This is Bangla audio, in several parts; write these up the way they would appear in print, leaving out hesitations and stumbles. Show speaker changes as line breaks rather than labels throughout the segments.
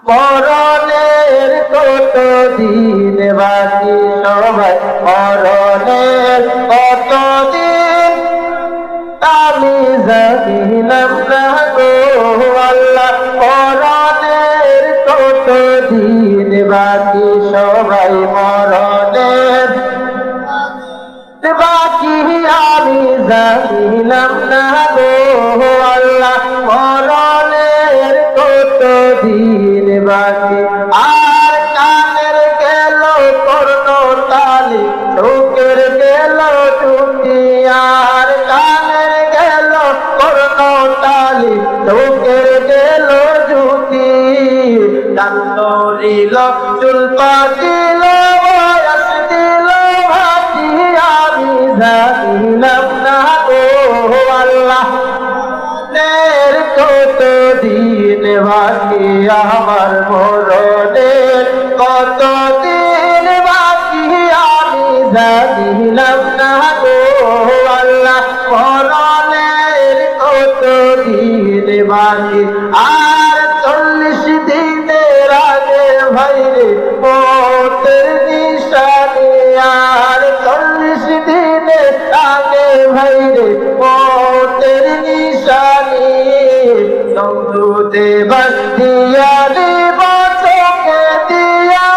মরণের কত দিন বাকি সবাই মরণের কত দিন আমি জানিলাম না গো আল্লাহ মরণের কত দিন বাকি সবাই মরণের বাকি আমি জানিলাম না গো আল্লাহ মরণের কত দিন বাকি আর কানের গেল কর্ণ তালি চোখের গেল টুটি আর কানের গেল কর্ণ তালি চোখের গেল জুতি কান্দরিল চুল পাটিল বয়স দিল ভাটি আমি জানিলাম না গো আল্লাহ কত দিন বাকি আমার মরণের কত দিন বাকি আমি জানিলাম না গো আল্লাহ মরণের কত দিন বাকি আর 40 দিনের আগে ভাইরে মতের নিশানি আর 40 দিনের আগে ভাইরে মতের নিশানি দেবার দিয়া দেব চোখে দিয়া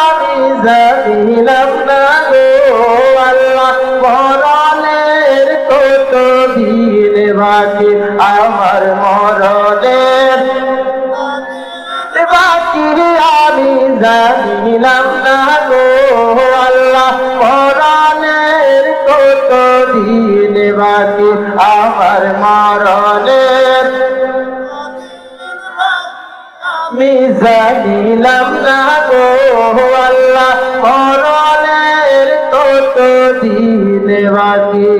আমি জানিলাম না গো আল্লাহ মরণের কত দিন বাকি আমার মরণের বাকি আমি জানিলাম না গো আল্লাহ মরণের কত দিন বাকি আমার মরণের আমি জানিলাম না গো আল্লাহ মরণের কত দিন বাকি